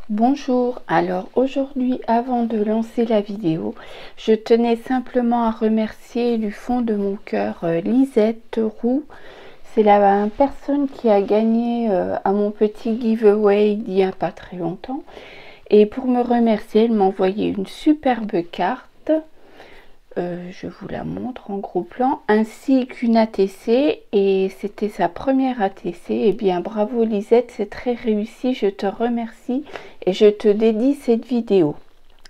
Bonjour, alors aujourd'hui avant de lancer la vidéo, je tenais simplement à remercier du fond de mon cœur Lisette Roux. C'est la personne qui a gagné à mon petit giveaway il n'y a pas très longtemps. Et pour me remercier, elle m'a envoyé une superbe carte. Je vous la montre en gros plan, ainsi qu'une ATC, et c'était sa première ATC. Eh bien bravo Lisette, c'est très réussi, je te remercie et je te dédie cette vidéo.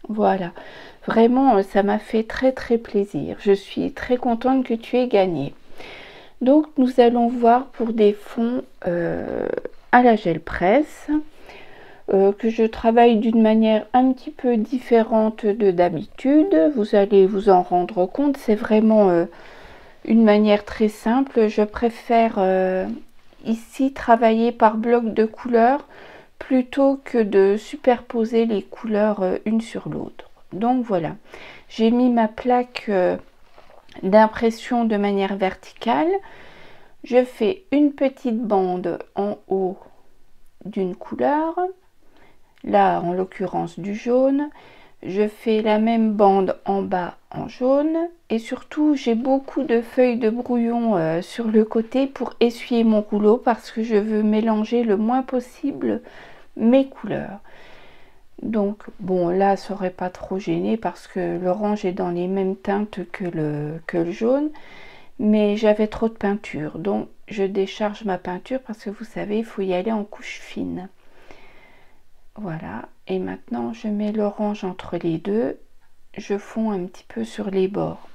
Voilà, vraiment ça m'a fait très plaisir, je suis très contente que tu aies gagné. Donc nous allons voir pour des fonds à la gel presse. Que je travaille d'une manière un petit peu différente de d'habitude. Vous allez vous en rendre compte, c'est vraiment une manière très simple. Je préfère ici travailler par bloc de couleurs plutôt que de superposer les couleurs une sur l'autre. Donc voilà, j'ai mis ma plaque d'impression de manière verticale. Je fais une petite bande en haut d'une couleur, là en l'occurrence du jaune. Je fais la même bande en bas en jaune, et surtout j'ai beaucoup de feuilles de brouillon sur le côté pour essuyer mon rouleau, parce que je veux mélanger le moins possible mes couleurs. Donc bon, là ça aurait pas trop gêné parce que l'orange est dans les mêmes teintes que le jaune, mais j'avais trop de peinture, donc je décharge ma peinture parce que vous savez, il faut y aller en couche fine. Voilà, et maintenant je mets l'orange entre les deux, je fonds un petit peu sur les bords.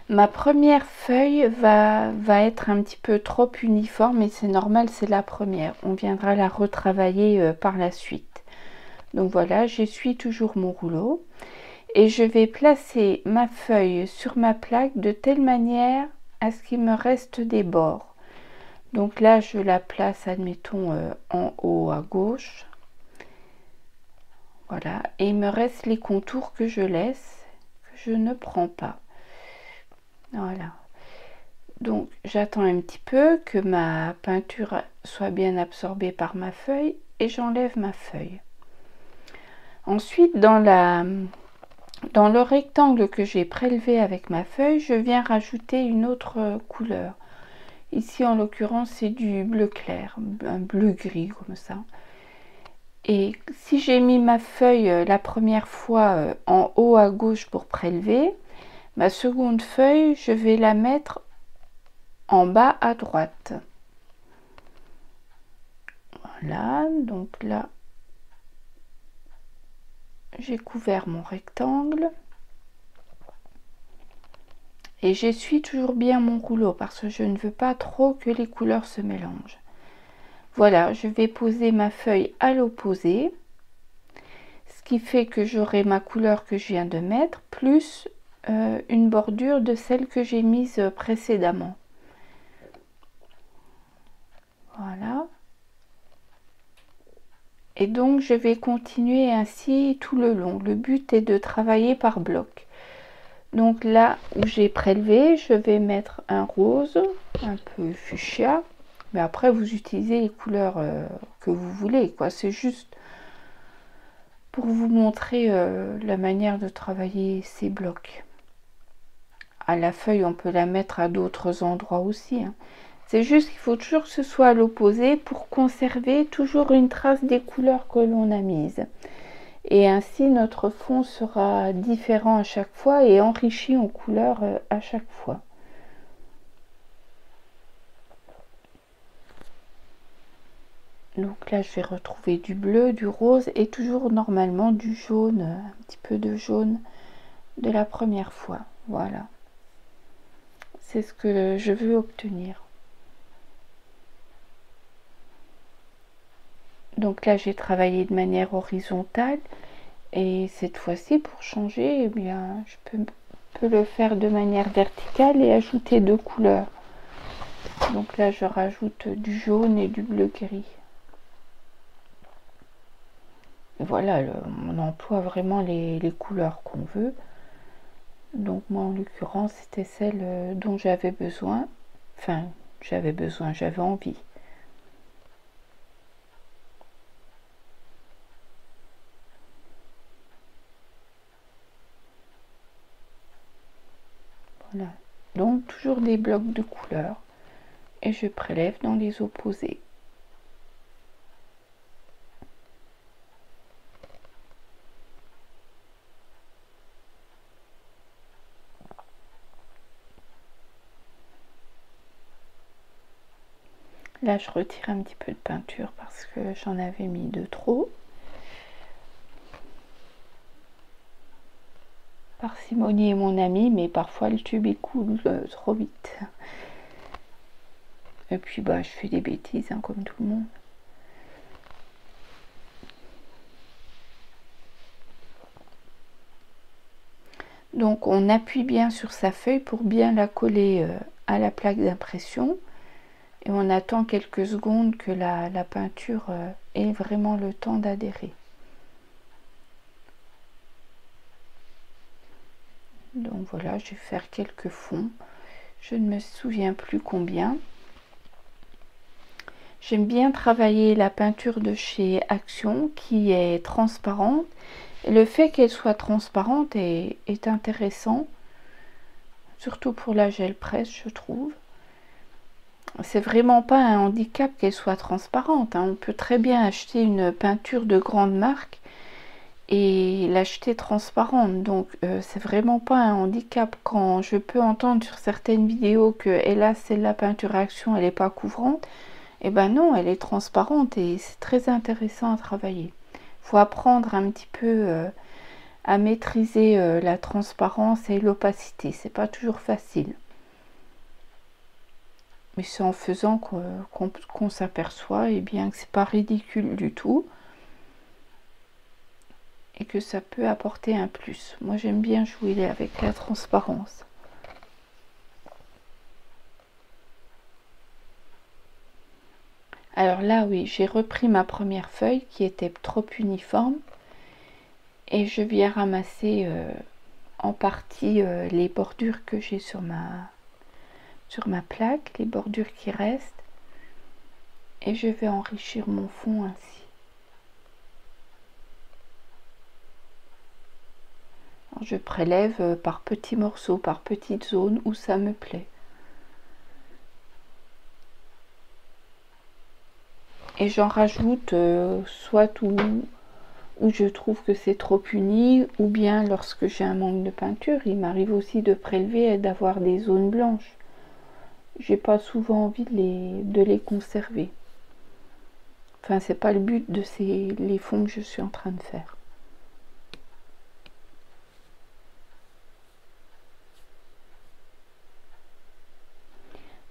Ma première feuille va être un petit peu trop uniforme, et c'est normal, c'est la première. On viendra la retravailler par la suite. Donc voilà, j'essuie toujours mon rouleau et je vais placer ma feuille sur ma plaque de telle manière à ce qu'il me reste des bords. Donc là, je la place, admettons, en haut à gauche. Voilà, et il me reste les contours que je laisse, que je ne prends pas. Voilà. Donc j'attends un petit peu que ma peinture soit bien absorbée par ma feuille et j'enlève ma feuille. Ensuite, dans le rectangle que j'ai prélevé avec ma feuille, je viens rajouter une autre couleur. Ici en l'occurrence c'est du bleu clair, un bleu gris comme ça. Et si j'ai mis ma feuille la première fois en haut à gauche pour prélever, ma seconde feuille, je vais la mettre en bas à droite. Voilà, donc là, j'ai couvert mon rectangle. Et j'essuie toujours bien mon rouleau parce que je ne veux pas trop que les couleurs se mélangent. Voilà, je vais poser ma feuille à l'opposé, ce qui fait que j'aurai ma couleur que je viens de mettre, plus une bordure de celle que j'ai mise précédemment. Voilà. Et donc je vais continuer ainsi tout le long. Le but est de travailler par bloc. Donc là où j'ai prélevé, je vais mettre un rose, un peu fuchsia. Mais après, vous utilisez les couleurs que vous voulez, quoi. C'est juste pour vous montrer la manière de travailler ces blocs. À la feuille, on peut la mettre à d'autres endroits aussi, hein. C'est juste qu'il faut toujours que ce soit à l'opposé pour conserver toujours une trace des couleurs que l'on a mises. Et ainsi, notre fond sera différent à chaque fois et enrichi en couleurs à chaque fois. Donc là, je vais retrouver du bleu, du rose et toujours normalement du jaune, un petit peu de jaune de la première fois. Voilà. C'est ce que je veux obtenir. Donc là, j'ai travaillé de manière horizontale. Et cette fois-ci, pour changer, eh bien, je peux le faire de manière verticale et ajouter deux couleurs. Donc là, je rajoute du jaune et du bleu gris. Voilà, on emploie vraiment les couleurs qu'on veut. Donc moi en l'occurrence c'était celle dont j'avais besoin. Enfin, j'avais envie. Voilà, donc toujours des blocs de couleurs et je prélève dans les opposés. Là, je retire un petit peu de peinture parce que j'en avais mis de trop. Parcimonie est mon ami, mais parfois le tube il coule trop vite. Et puis bah je fais des bêtises hein, comme tout le monde. Donc on appuie bien sur sa feuille pour bien la coller à la plaque d'impression. Et on attend quelques secondes que la peinture ait vraiment le temps d'adhérer. Donc voilà, je vais faire quelques fonds. Je ne me souviens plus combien. J'aime bien travailler la peinture de chez Action qui est transparente. Et le fait qu'elle soit transparente est intéressant. Surtout pour la gel presse, je trouve. C'est vraiment pas un handicap qu'elle soit transparente. Hein. On peut très bien acheter une peinture de grande marque et l'acheter transparente. Donc c'est vraiment pas un handicap. Quand je peux entendre sur certaines vidéos que hélas c'est la peinture Action, elle n'est pas couvrante, et ben non, elle est transparente et c'est très intéressant à travailler. Il faut apprendre un petit peu à maîtriser la transparence et l'opacité. C'est pas toujours facile. Mais c'est en faisant qu'on s'aperçoit et bien que c'est pas ridicule du tout et que ça peut apporter un plus. Moi j'aime bien jouer avec la transparence. Alors là oui, j'ai repris ma première feuille qui était trop uniforme et je viens ramasser en partie les bordures que j'ai sur ma plaque, les bordures qui restent, et je vais enrichir mon fond ainsi. Alors, je prélève par petits morceaux, par petites zones où ça me plaît. Et j'en rajoute soit où je trouve que c'est trop uni, ou bien lorsque j'ai un manque de peinture. Il m'arrive aussi de prélever et d'avoir des zones blanches. J'ai pas souvent envie de les conserver. Enfin, c'est pas le but de les fonds que je suis en train de faire.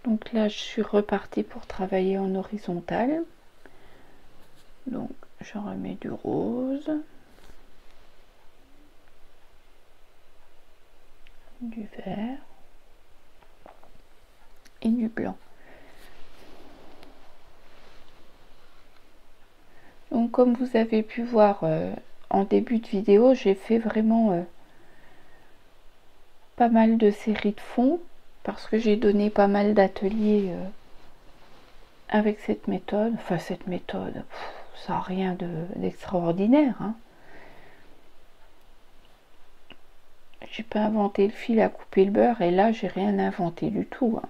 Donc là, je suis repartie pour travailler en horizontal. Donc, je remets du rose, du vert et du blanc. Donc, comme vous avez pu voir en début de vidéo, j'ai fait vraiment pas mal de séries de fonds parce que j'ai donné pas mal d'ateliers avec cette méthode. Enfin, cette méthode, ça n'a rien d'extraordinaire. Hein. J'ai pas inventé le fil à couper le beurre et là, j'ai rien inventé du tout. Hein.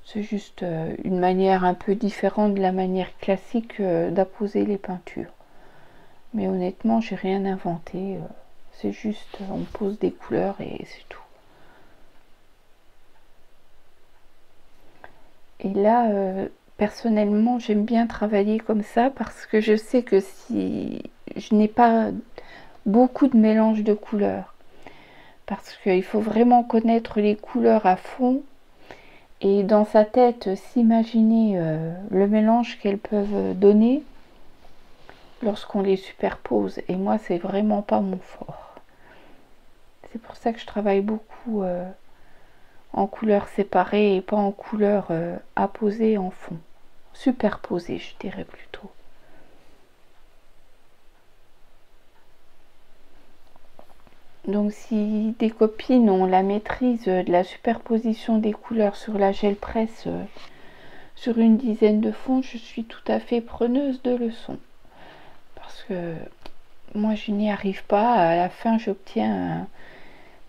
C'est juste une manière un peu différente de la manière classique d'apposer les peintures. Mais honnêtement, j'ai rien inventé. C'est juste, on pose des couleurs et c'est tout. Et là, personnellement, j'aime bien travailler comme ça parce que je sais que si je n'ai pas beaucoup de mélange de couleurs, parce qu'il faut vraiment connaître les couleurs à fond et dans sa tête s'imaginer le mélange qu'elles peuvent donner lorsqu'on les superpose. Et moi, c'est vraiment pas mon fort. C'est pour ça que je travaille beaucoup en couleurs séparées et pas en couleurs apposées en fond. Superposées, je dirais plutôt. Donc si des copines ont la maîtrise de la superposition des couleurs sur la gel presse sur une dizaine de fonds, je suis tout à fait preneuse de leçons. Parce que moi je n'y arrive pas, à la fin j'obtiens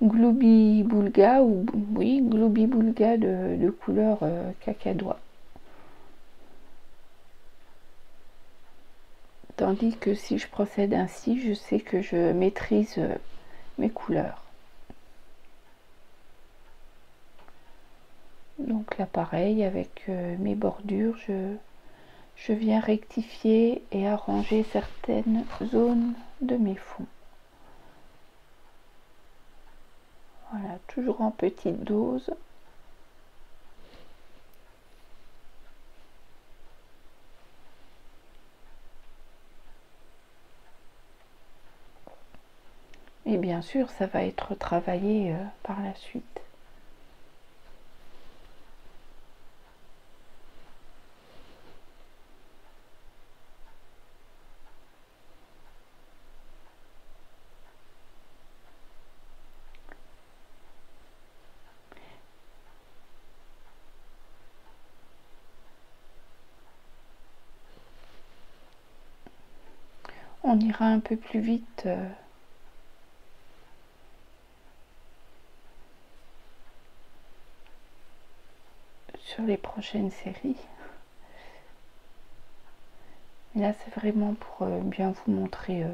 Glooby Boulga, ou oui, Glooby Boulga de couleur cacadois. Tandis que si je procède ainsi, je sais que je maîtrise mes couleurs. Donc là pareil, avec mes bordures, je viens rectifier et arranger certaines zones de mes fonds. Voilà, toujours en petite dose. Et bien sûr, ça va être travaillé par la suite. On ira un peu plus vite sur les prochaines séries. Là, c'est vraiment pour bien vous montrer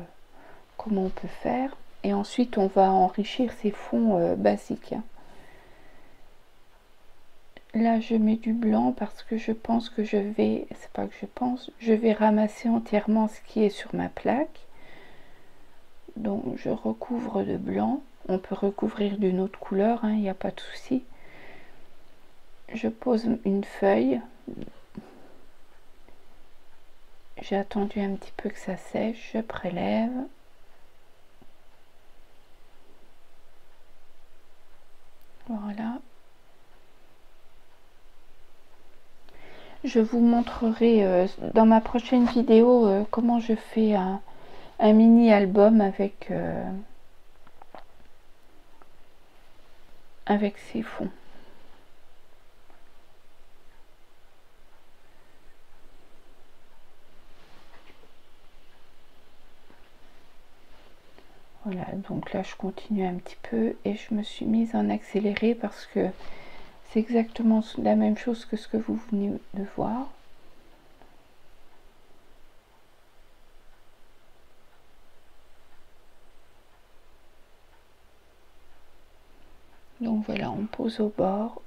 comment on peut faire. Et ensuite, on va enrichir ces fonds basiques. Là, je mets du blanc parce que je pense que c'est pas que je pense, je vais ramasser entièrement ce qui est sur ma plaque. Donc, je recouvre de blanc. On peut recouvrir d'une autre couleur, il n'y a pas de souci. Je pose une feuille. J'ai attendu un petit peu que ça sèche, je prélève. Voilà. Je vous montrerai dans ma prochaine vidéo comment je fais un mini album avec ces fonds. Voilà, donc là je continue un petit peu et je me suis mise en accéléré parce que c'est exactement la même chose que ce que vous venez de voir. Donc voilà, on pose au bord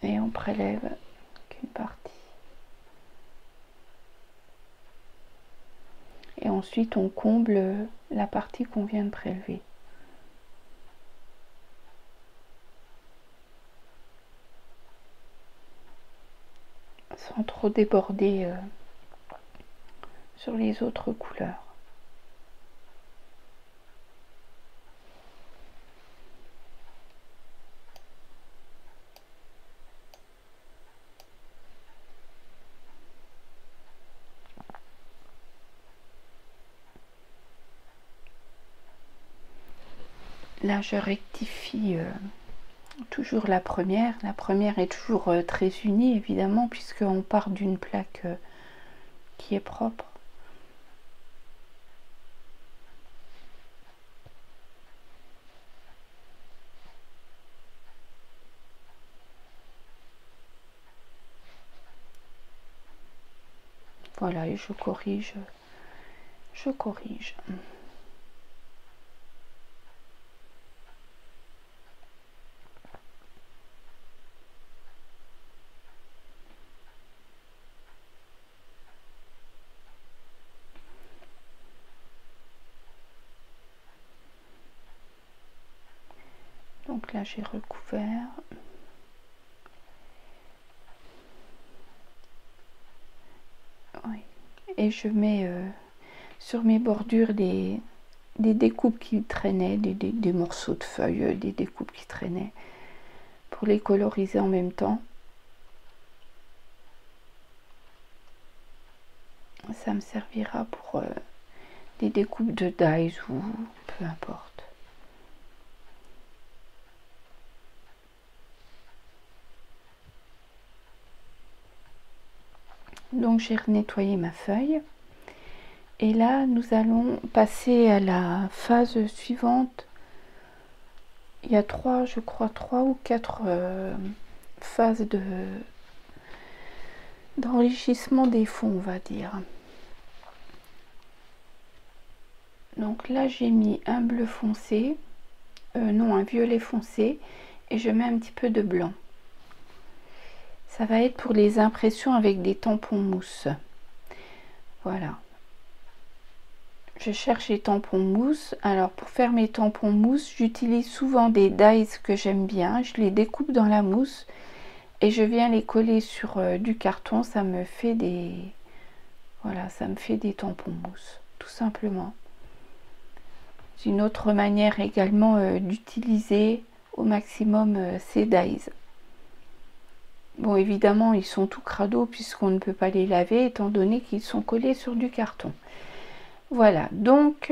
et on prélève qu'une partie. Et ensuite on comble la partie qu'on vient de prélever. Sans trop déborder sur les autres couleurs. Là je rectifie toujours la première. La première est toujours très unie évidemment puisqu'on part d'une plaque qui est propre. Voilà, et je corrige. Je corrige. Donc là j'ai recouvert. Oui. Et je mets sur mes bordures des découpes qui traînaient, des morceaux de feuilles, des découpes qui traînaient pour les coloriser en même temps. Ça me servira pour des découpes de dies ou peu importe. Donc j'ai nettoyé ma feuille Et là, nous allons passer à la phase suivante. Il y a je crois, 3 ou 4 phases d'enrichissement des fonds, on va dire. Donc là, j'ai mis un bleu foncé, non, un violet foncé, et je mets un petit peu de blanc. Ça va être pour les impressions avec des tampons mousse. Voilà. Je cherche les tampons mousse. Alors pour faire mes tampons mousse, j'utilise souvent des dies que j'aime bien. Je les découpe dans la mousse et je viens les coller sur du carton. Ça me fait des, voilà, ça me fait des tampons mousse, tout simplement. C'est une autre manière également d'utiliser au maximum ces dies. Bon, évidemment, ils sont tout crado puisqu'on ne peut pas les laver étant donné qu'ils sont collés sur du carton. Voilà, donc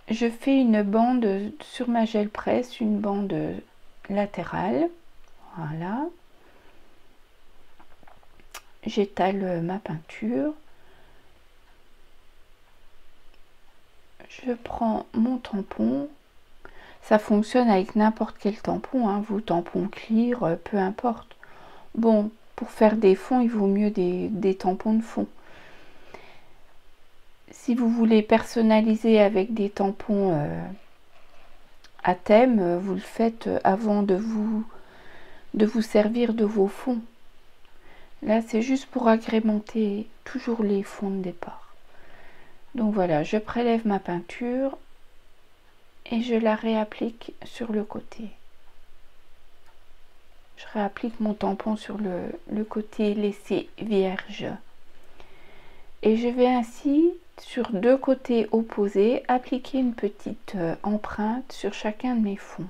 je fais une bande sur ma gel presse, une bande latérale. Voilà. J'étale ma peinture. Je prends mon tampon. Ça fonctionne avec n'importe quel tampon, hein, vous, tampon clear, peu importe. Bon, pour faire des fonds, il vaut mieux des tampons de fond. Si vous voulez personnaliser avec des tampons à thème, vous le faites avant de vous servir de vos fonds. Là, c'est juste pour agrémenter toujours les fonds de départ. Donc voilà, je prélève ma peinture et je la réapplique sur le côté. Je réapplique mon tampon sur le côté laissé vierge. Et je vais ainsi, sur deux côtés opposés, appliquer une petite empreinte sur chacun de mes fonds.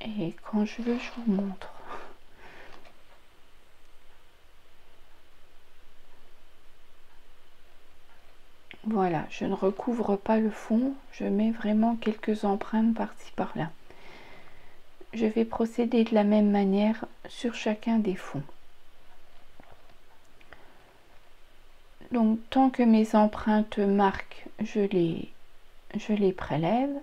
Et quand je veux, je vous montre. Voilà, je ne recouvre pas le fond, je mets vraiment quelques empreintes par-ci par-là. Je vais procéder de la même manière sur chacun des fonds. Donc tant que mes empreintes marquent, je les prélève.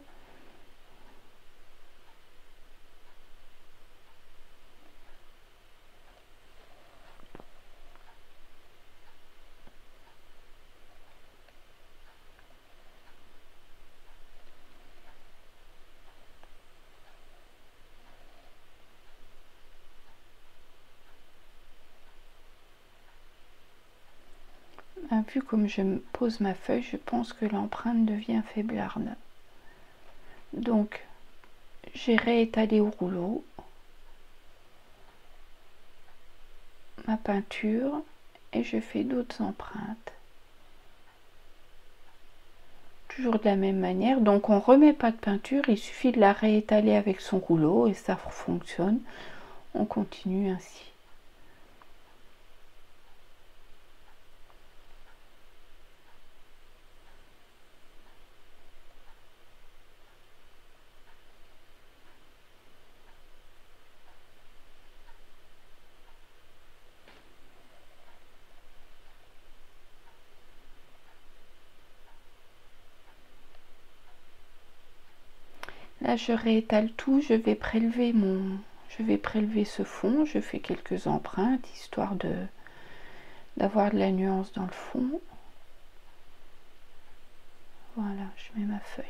Vu comme je me pose ma feuille, je pense que l'empreinte devient faiblarde. Donc, j'ai réétalé au rouleau ma peinture et je fais d'autres empreintes. Toujours de la même manière. Donc, on ne remet pas de peinture, il suffit de la réétaler avec son rouleau et ça fonctionne. On continue ainsi. Là, je réétale tout, je vais prélever ce fond, je fais quelques empreintes histoire d'avoir de la nuance dans le fond. Voilà, je mets ma feuille.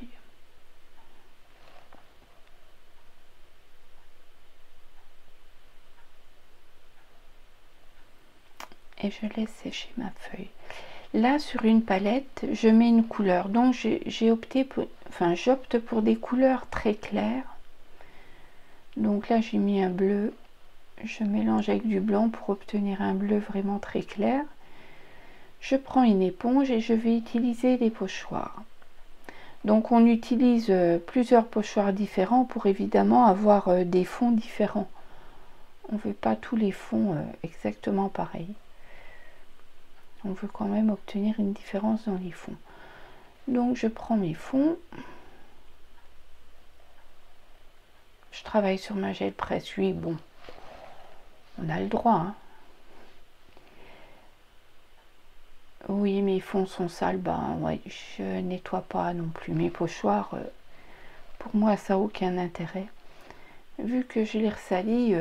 Et je laisse sécher ma feuille. Là, sur une palette, je mets une couleur. Donc, j'opte pour des couleurs très claires. Donc là, j'ai mis un bleu. Je mélange avec du blanc pour obtenir un bleu vraiment très clair. Je prends une éponge et je vais utiliser les pochoirs. Donc, on utilise plusieurs pochoirs différents pour évidemment avoir des fonds différents. On ne veut pas tous les fonds exactement pareils. On veut quand même obtenir une différence dans les fonds. Donc je prends mes fonds, je je travaille sur ma gel presse. Oui, bon, on a le droit, hein. Oui, mes fonds sont sales, ben ouais, je nettoie pas non plus. Mes pochoirs, pour moi, ça n'a aucun intérêt. Vu que je les ressalis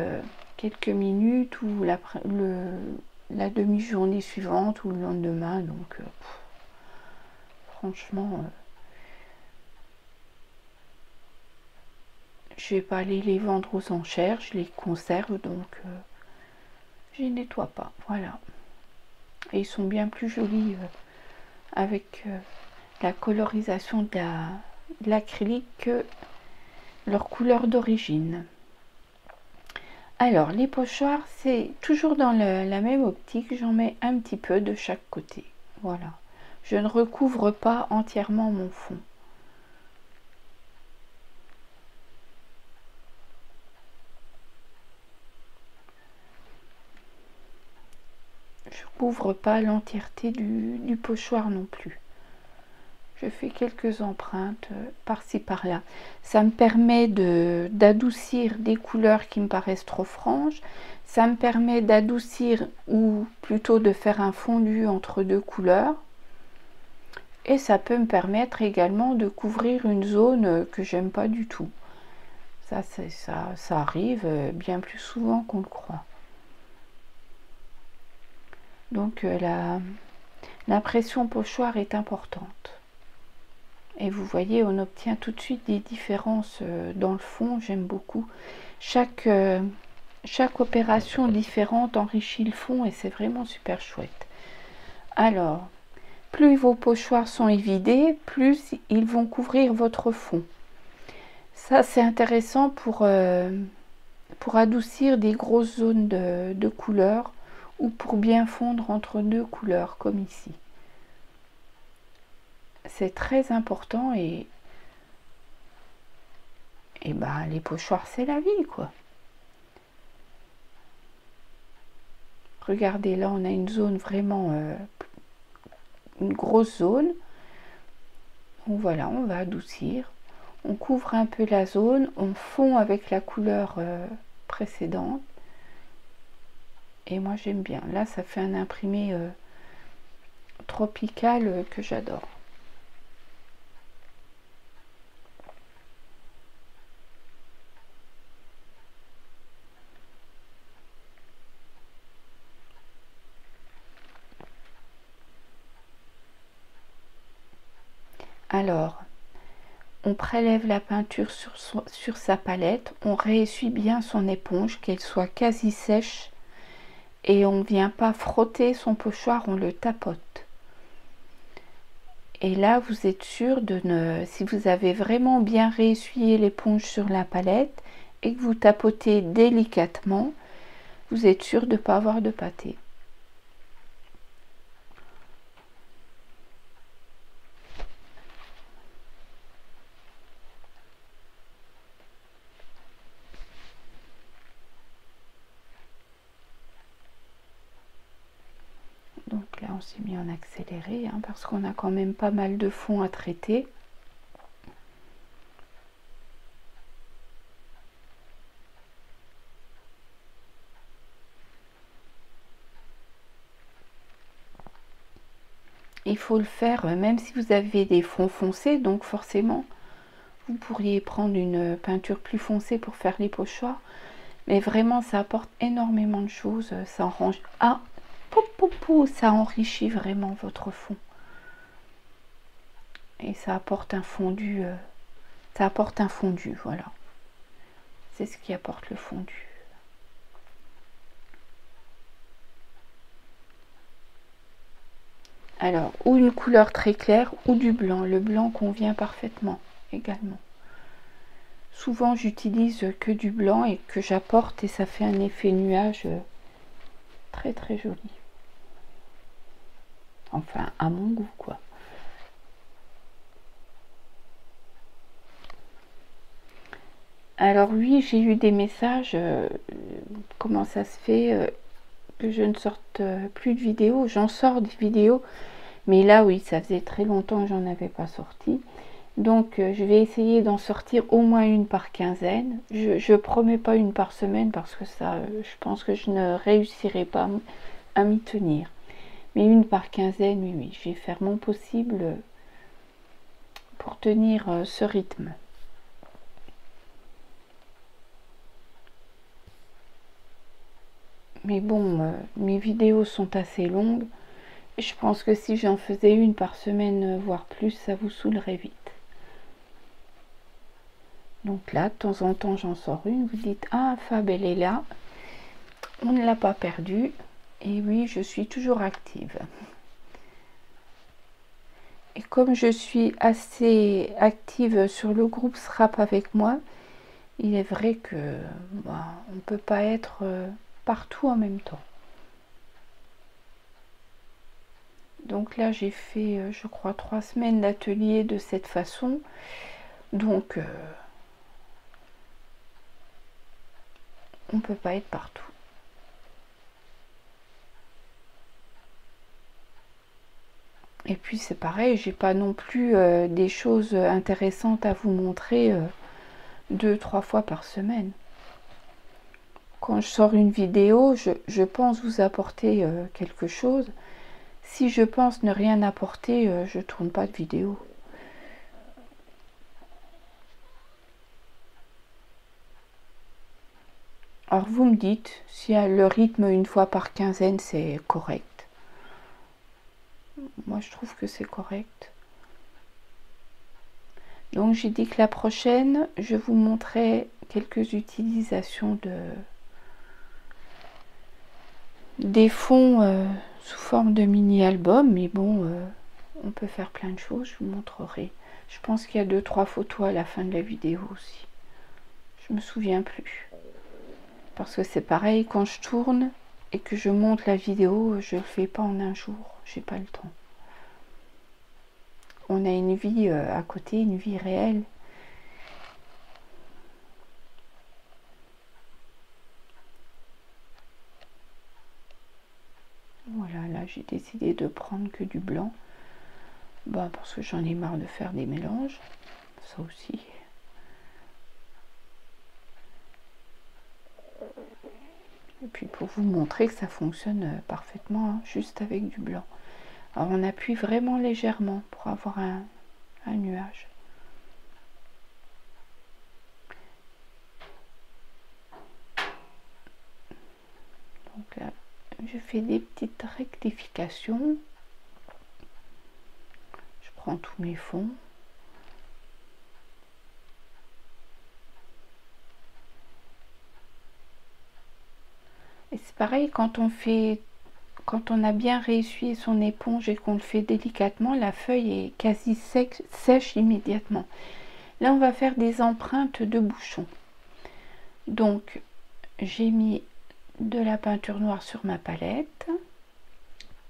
quelques minutes ou la demi-journée suivante ou le lendemain, donc franchement, je vais pas aller les vendre aux enchères, je les conserve, donc je les nettoie pas, voilà. Et ils sont bien plus jolis avec la colorisation de l'acrylique que leur couleur d'origine. Alors les pochoirs, c'est toujours dans la même optique, j'en mets un petit peu de chaque côté, voilà. Je ne recouvre pas entièrement mon fond. Je couvre pas l'entièreté du pochoir non plus. Je fais quelques empreintes par-ci par-là. Ça me permet d'adoucir des couleurs qui me paraissent trop franches. Ça me permet d'adoucir ou plutôt de faire un fondu entre deux couleurs. Et ça peut me permettre également de couvrir une zone que j'aime pas du tout. Ça arrive bien plus souvent qu'on le croit. Donc l'impression pochoir est importante. Et vous voyez, on obtient tout de suite des différences dans le fond. J'aime beaucoup. Chaque opération différente enrichit le fond et c'est vraiment super chouette. Alors, plus vos pochoirs sont évidés, plus ils vont couvrir votre fond. Ça, c'est intéressant pour adoucir des grosses zones de couleurs ou pour bien fondre entre deux couleurs, comme ici. C'est très important et ben, les pochoirs, c'est la vie, quoi. Regardez, là, on a une zone vraiment, une grosse zone. Donc voilà, on va adoucir. On couvre un peu la zone, on fond avec la couleur précédente. Et moi, j'aime bien. Là, ça fait un imprimé tropical que j'adore. Alors, on prélève la peinture sur sa palette, on réessuie bien son éponge, qu'elle soit quasi sèche, et on ne vient pas frotter son pochoir, on le tapote. Et là, vous êtes sûr si vous avez vraiment bien réessuyé l'éponge sur la palette et que vous tapotez délicatement, vous êtes sûr de ne pas avoir de pâté. Donc là, on s'est mis en accéléré parce qu'on a quand même pas mal de fond à traiter. Il faut le faire même si vous avez des fonds foncés, donc forcément vous pourriez prendre une peinture plus foncée pour faire les pochoirs, mais vraiment ça apporte énormément de choses, ça enrichit, ça enrichit vraiment votre fond et ça apporte un fondu, voilà, c'est ce qui apporte le fondu. Alors, ou une couleur très claire ou du blanc. Le blanc convient parfaitement également. Souvent, j'utilise que du blanc et que j'apporte et ça fait un effet nuage très très joli. Enfin, à mon goût, quoi. Alors oui, j'ai eu des messages. Comment ça se fait que je ne sorte plus de vidéos? J'en sors des vidéos. Mais là, oui, ça faisait très longtemps que j'en avais pas sorti. Donc je vais essayer d'en sortir au moins une par quinzaine. Je promets pas une par semaine parce que ça, je pense que je ne réussirai pas à m'y tenir. Mais une par quinzaine, oui, oui, je vais faire mon possible pour tenir ce rythme. Mais bon, mes vidéos sont assez longues. Je pense que si j'en faisais une par semaine, voire plus, ça vous saoulerait vite. Donc là, de temps en temps, j'en sors une. Vous dites, ah, Fab, elle est là. On ne l'a pas perdue. Et oui, je suis toujours active. Et comme je suis assez active sur le groupe Scrap avec moi, il est vrai que on ne peut pas être partout en même temps. Donc là, j'ai fait, je crois, 3 semaines d'atelier de cette façon. Donc, on ne peut pas être partout. Et puis c'est pareil, j'ai pas non plus des choses intéressantes à vous montrer 2-3 fois par semaine. Quand je sors une vidéo, je pense vous apporter quelque chose. Si je pense ne rien apporter, je tourne pas de vidéo. Alors vous me dites si le rythme une fois par quinzaine c'est correct. Moi je trouve que c'est correct. Donc j'ai dit que la prochaine, je vous montrerai quelques utilisations des fonds sous forme de mini-album, mais bon, on peut faire plein de choses, je vous montrerai. Je pense qu'il y a 2-3 photos à la fin de la vidéo aussi. Je me souviens plus. Parce que c'est pareil, quand je tourne et que je monte la vidéo, je le fais pas en un jour, j'ai pas le temps. On a une vie à côté, une vie réelle. Voilà, là j'ai décidé de prendre que du blanc. Bah, parce que j'en ai marre de faire des mélanges. Ça aussi. Et puis pour vous montrer que ça fonctionne parfaitement, hein, juste avec du blanc. Alors on appuie vraiment légèrement pour avoir un nuage. Donc là, je fais des petites rectifications. Je prends tous mes fonds. Et c'est pareil quand on a bien réussi son éponge et qu'on le fait délicatement, la feuille est quasi sèche immédiatement. Là, on va faire des empreintes de bouchons. Donc, j'ai mis de la peinture noire sur ma palette,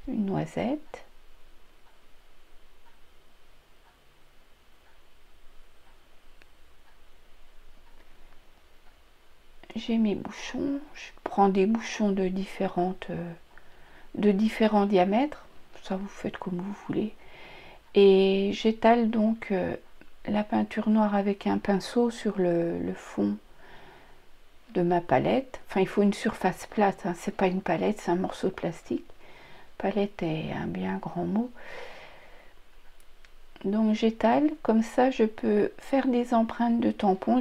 une noisette. J'ai mes bouchons, je prends des bouchons de différents diamètres, ça vous faites comme vous voulez. Et j'étale donc la peinture noire avec un pinceau sur le fond de ma palette. Enfin, il faut une surface plate, hein. C'est pas une palette, c'est un morceau de plastique. Palette est un bien grand mot. Donc j'étale, comme ça je peux faire des empreintes de tampons.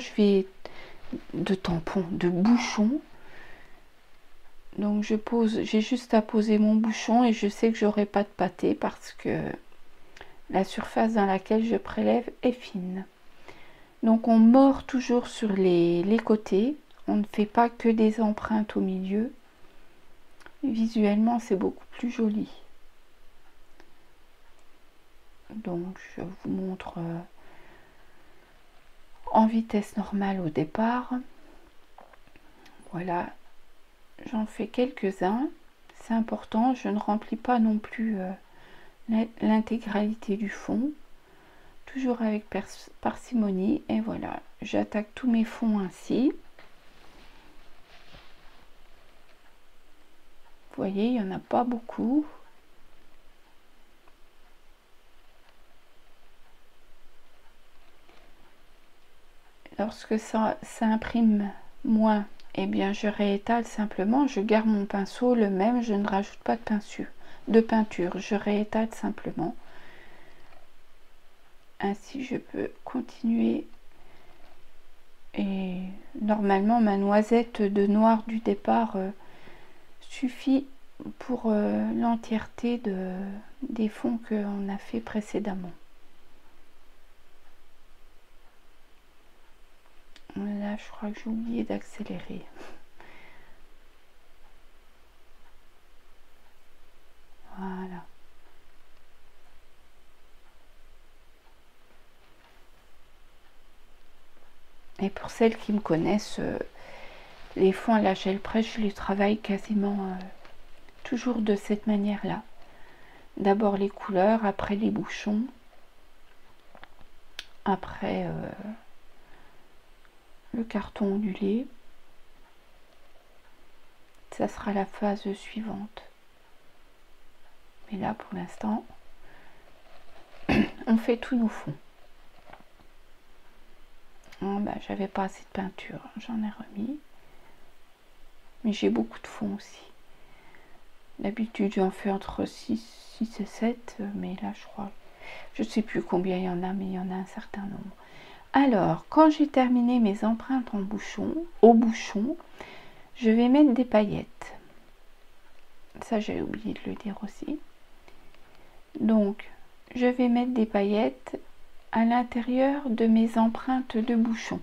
De bouchons. Donc j'ai juste à poser mon bouchon et je sais que j'aurai pas de pâté parce que la surface dans laquelle je prélève est fine. Donc on mord toujours sur les côtés, on ne fait pas que des empreintes au milieu. Visuellement c'est beaucoup plus joli. Donc je vous montre en vitesse normale au départ. Voilà, j'en fais quelques-uns. C'est important, je ne remplis pas non plus l'intégralité du fond. Toujours avec parcimonie. Et voilà, j'attaque tous mes fonds ainsi. Vous voyez, il n'y en a pas beaucoup. lorsque ça imprime moins, eh bien je réétale simplement, je garde mon pinceau le même, je ne rajoute pas de peinture, je réétale simplement. Ainsi je peux continuer. Et normalement ma noisette de noir du départ suffit pour l'entièreté des fonds qu'on a fait précédemment. Là je crois que j'ai oublié d'accélérer. Voilà. Et pour celles qui me connaissent, les fonds à la gel presse, je les travaille quasiment toujours de cette manière-là. D'abord les couleurs, après les bouchons, après le carton ondulé. Ça sera la phase suivante. Mais là, pour l'instant, on fait tous nos fonds. Oh, bah, j'avais pas assez de peinture, j'en ai remis. Mais j'ai beaucoup de fonds aussi. D'habitude, j'en fais entre 6 et 7, mais là, je crois, je sais plus combien il y en a, mais il y en a un certain nombre. Alors, quand j'ai terminé mes empreintes au bouchon, je vais mettre des paillettes. Ça, j'ai oublié de le dire aussi. Donc, je vais mettre des paillettes à l'intérieur de mes empreintes de bouchon.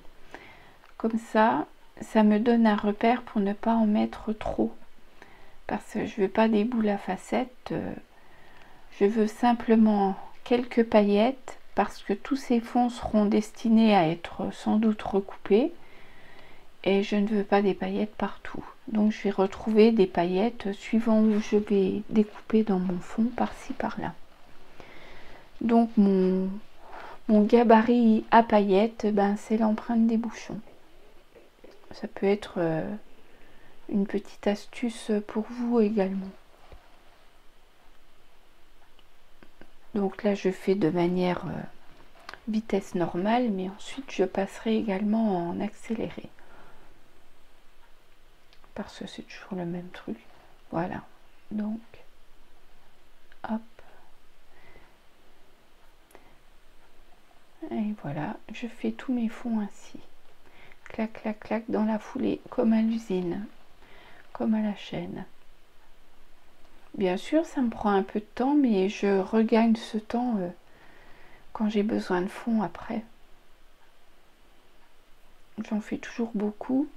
Comme ça, ça me donne un repère pour ne pas en mettre trop. Parce que je ne veux pas des boules à facettes. Je veux simplement quelques paillettes parce que tous ces fonds seront destinés à être sans doute recoupés. Et je ne veux pas des paillettes partout. Donc je vais retrouver des paillettes suivant où je vais découper dans mon fond, par-ci, par-là. Donc mon gabarit à paillettes, ben, c'est l'empreinte des bouchons. Ça peut être une petite astuce pour vous également. Donc là je fais de manière vitesse normale, mais ensuite je passerai également en accéléré. Parce que c'est toujours le même truc. Voilà. Donc, hop. Et voilà, je fais tous mes fonds ainsi. Clac, clac, clac, dans la foulée, comme à l'usine, comme à la chaîne. Bien sûr, ça me prend un peu de temps, mais je regagne ce temps quand j'ai besoin de fonds après. J'en fais toujours beaucoup.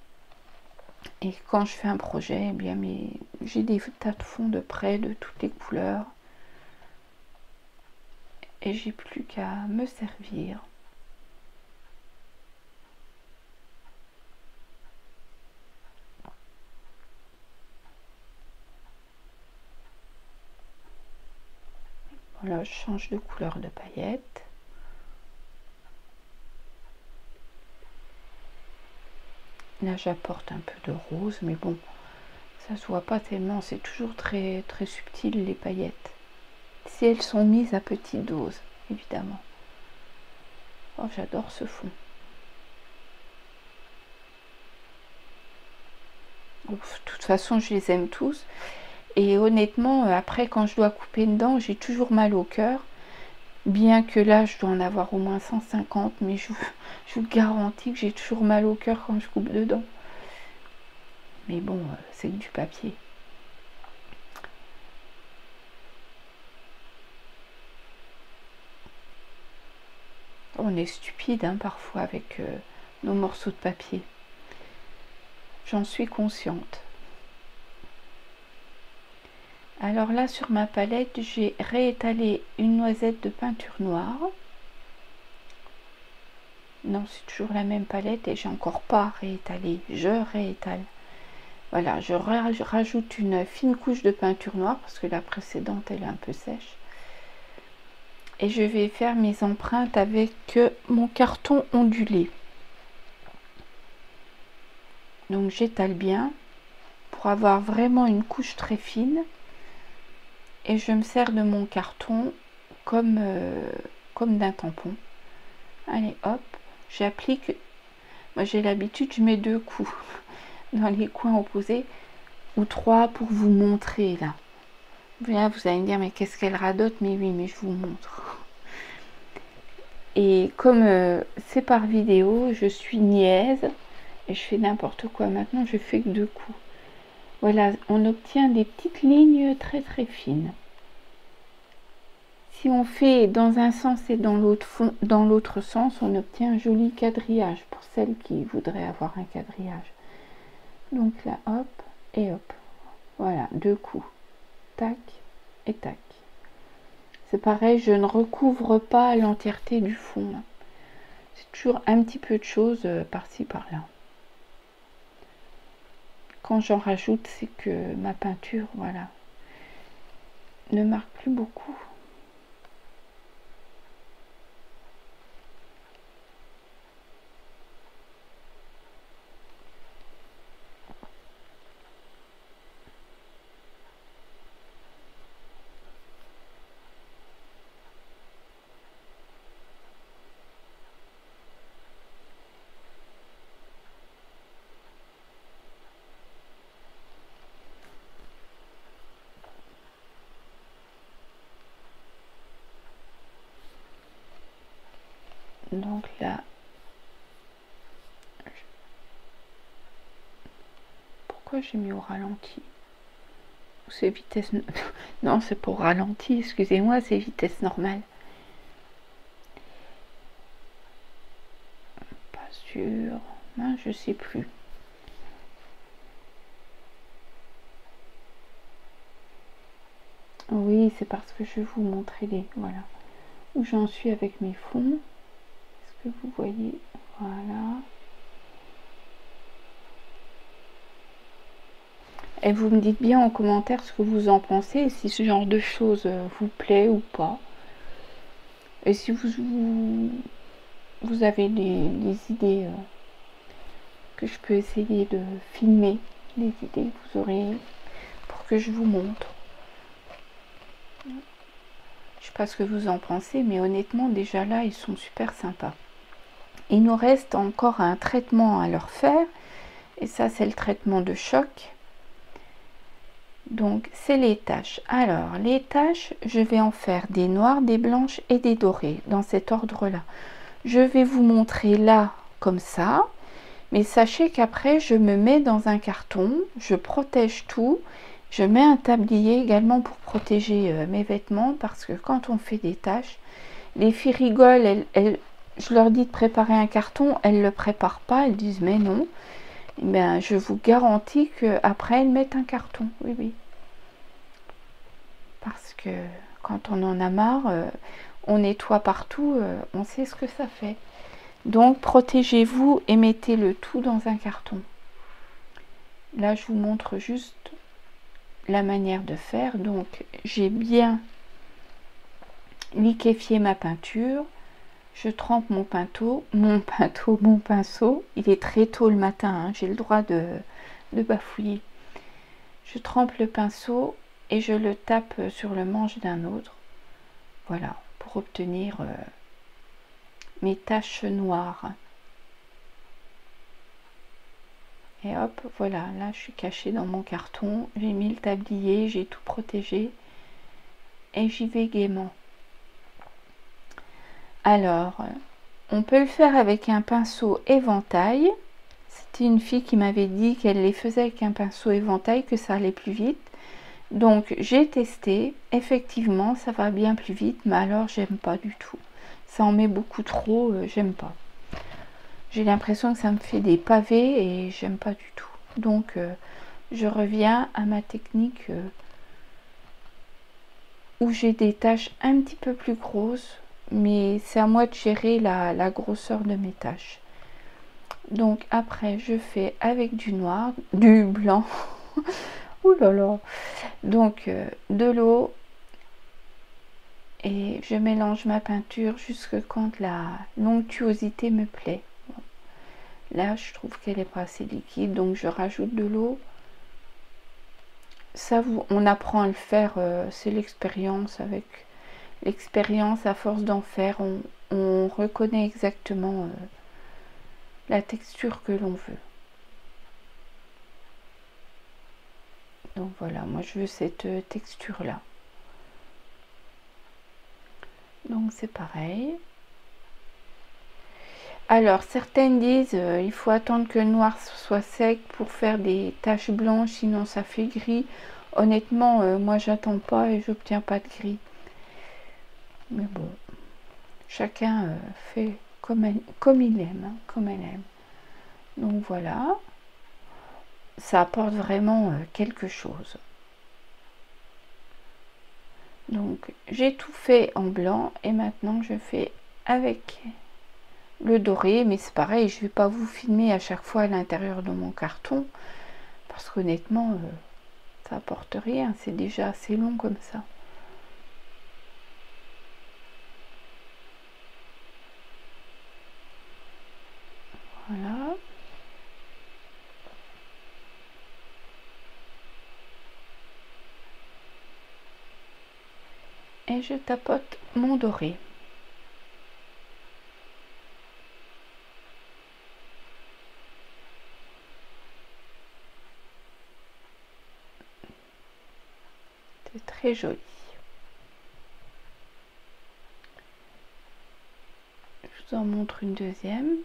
Et quand je fais un projet, eh bien, j'ai des tas de fonds de près, de toutes les couleurs. Et j'ai plus qu'à me servir. Voilà, je change de couleur de paillettes. Là, j'apporte un peu de rose, mais bon, ça se voit pas tellement. C'est toujours très, très subtil, les paillettes. Si elles sont mises à petite dose, évidemment. Oh, j'adore ce fond. De toute façon, je les aime tous. Et honnêtement, après, quand je dois couper dedans, j'ai toujours mal au cœur. Bien que là, je dois en avoir au moins 150, mais je vous garantis que j'ai toujours mal au cœur quand je coupe dedans. Mais bon, c'est que du papier. On est stupide hein, parfois avec nos morceaux de papier. J'en suis consciente. Alors là, sur ma palette, j'ai réétalé une noisette de peinture noire. Non, c'est toujours la même palette et j'ai encore pas réétalé. Je réétale. Voilà, je rajoute une fine couche de peinture noire parce que la précédente, elle est un peu sèche. Et je vais faire mes empreintes avec mon carton ondulé. Donc j'étale bien pour avoir vraiment une couche très fine. Et je me sers de mon carton comme d'un tampon. Allez hop, j'applique Moi j'ai l'habitude, je mets 2 coups dans les coins opposés, ou 3 pour vous montrer là. Là vous allez me dire mais qu'est-ce qu'elle radote, mais oui, mais je vous montre. Et comme c'est par vidéo, je suis niaise et je fais n'importe quoi. Maintenant je fais que 2 coups. Voilà, on obtient des petites lignes très très fines. Si on fait dans un sens et dans l'autre sens, on obtient un joli quadrillage pour celles qui voudraient avoir un quadrillage. Donc là, hop et hop. Voilà, 2 coups. Tac et tac. C'est pareil, je ne recouvre pas l'entièreté du fond. C'est toujours un petit peu de choses par-ci par-là. Quand j'en rajoute, c'est que ma peinture, voilà, ne marque plus beaucoup. Donc là, pourquoi j'ai mis au ralenti? C'est vitesse... Non, c'est pour ralenti, excusez-moi, c'est vitesse normale. Pas sûr. Non, je sais plus. Oui, c'est parce que je vais vous montrer les... Voilà. Où j'en suis avec mes fonds. Est-ce que vous voyez? Voilà. Et vous me dites bien en commentaire ce que vous en pensez, si ce genre de choses vous plaît ou pas. Et si vous avez des idées que je peux essayer de filmer, des idées que vous aurez pour que je vous montre. Je sais pas ce que vous en pensez, mais honnêtement, déjà là, ils sont super sympas. Il nous reste encore un traitement à leur faire, et ça, c'est le traitement de choc. Donc, c'est les taches. Alors, les taches, je vais en faire des noires, des blanches et des dorées, dans cet ordre-là. Je vais vous montrer là, comme ça, mais sachez qu'après, je me mets dans un carton, je protège tout. Je mets un tablier également pour protéger mes vêtements, parce que quand on fait des tâches, les filles rigolent, je leur dis de préparer un carton, elles ne le préparent pas, elles disent mais non. Eh bien, je vous garantis qu'après elles mettent un carton, oui oui. Parce que quand on en a marre, on nettoie partout, on sait ce que ça fait. Donc protégez-vous et mettez le tout dans un carton. Là je vous montre juste la manière de faire. Donc j'ai bien liquéfié ma peinture, je trempe mon pinceau, il est très tôt le matin, hein, j'ai le droit de bafouiller. Je trempe le pinceau et je le tape sur le manche d'un autre, voilà, pour obtenir mes taches noires. Et hop, voilà, là je suis cachée dans mon carton, j'ai mis le tablier, j'ai tout protégé et j'y vais gaiement. Alors, on peut le faire avec un pinceau éventail. C'était une fille qui m'avait dit qu'elle les faisait avec un pinceau éventail, que ça allait plus vite. Donc j'ai testé, effectivement ça va bien plus vite, mais alors j'aime pas du tout. Ça en met beaucoup trop, j'aime pas. J'ai l'impression que ça me fait des pavés et j'aime pas du tout. Donc je reviens à ma technique où j'ai des taches un petit peu plus grosses, mais c'est à moi de gérer la grosseur de mes taches. Donc après je fais avec du noir, du blanc. Ouh là là. Donc de l'eau et je mélange ma peinture jusque quand la l'onctuosité me plaît. Là je trouve qu'elle est pas assez liquide, donc je rajoute de l'eau. Ça, on apprend à le faire, c'est l'expérience. Avec l'expérience, à force d'en faire, on reconnaît exactement la texture que l'on veut. Donc voilà, moi je veux cette texture là. Donc c'est pareil. Alors certaines disent il faut attendre que le noir soit sec pour faire des taches blanches, sinon ça fait gris. Honnêtement, moi j'attends pas et j'obtiens pas de gris. Mais bon, chacun fait comme il aime, hein, comme elle aime. Donc voilà, ça apporte vraiment quelque chose. Donc j'ai tout fait en blanc et maintenant je fais avec le doré, mais c'est pareil, je vais pas vous filmer à chaque fois à l'intérieur de mon carton parce qu'honnêtement ça apporte rien, c'est déjà assez long comme ça. Voilà. Et je tapote mon doré. C'est très joli. Je vous en montre une deuxième.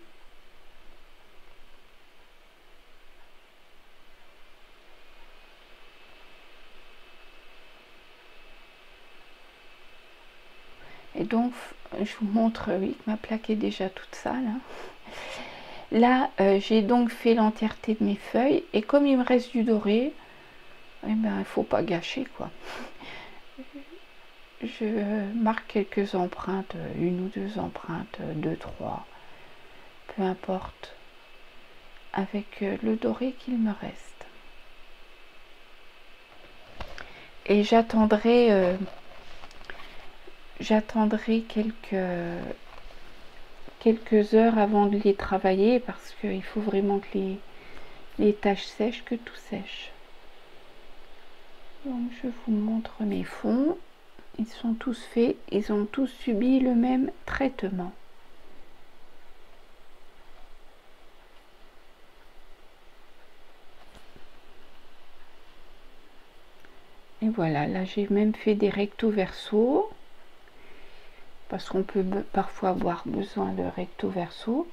Et donc, je vous montre, oui, que ma plaque est déjà toute sale. Hein. Là, j'ai donc fait l'entièreté de mes feuilles. Et comme il me reste du doré, eh ben, il ne faut pas gâcher, quoi. Je marque quelques empreintes, une ou deux empreintes, deux, trois, peu importe, avec le doré qu'il me reste. Et j'attendrai quelques heures avant de les travailler parce qu'il faut vraiment que les taches sèchent, que tout sèche. Donc je vous montre mes fonds. Ils sont tous faits, ils ont tous subi le même traitement. Et voilà, là j'ai même fait des recto verso parce qu'on peut parfois avoir besoin de recto verso.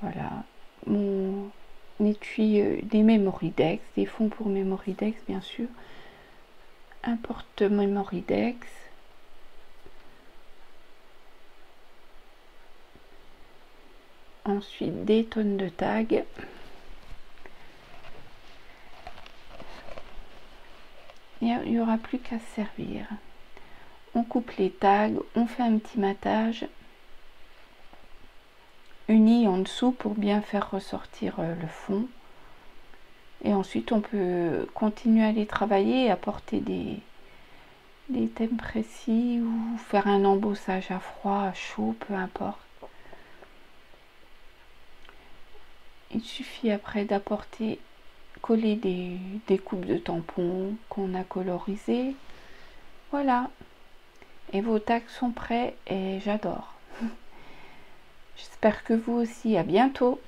Voilà, mon étui des Memoridex, des fonds pour Memoridex bien sûr, un porte Memoridex, ensuite des tonnes de tags, il n'y aura plus qu'à se servir. On coupe les tags, on fait un petit matage uni en dessous pour bien faire ressortir le fond. Et ensuite on peut continuer à les travailler et apporter des thèmes précis ou faire un embossage à froid, à chaud, peu importe. Il suffit après d'apporter, coller des coupes de tampons qu'on a colorisées. Voilà. Et vos tags sont prêts et j'adore. J'espère que vous aussi. À bientôt.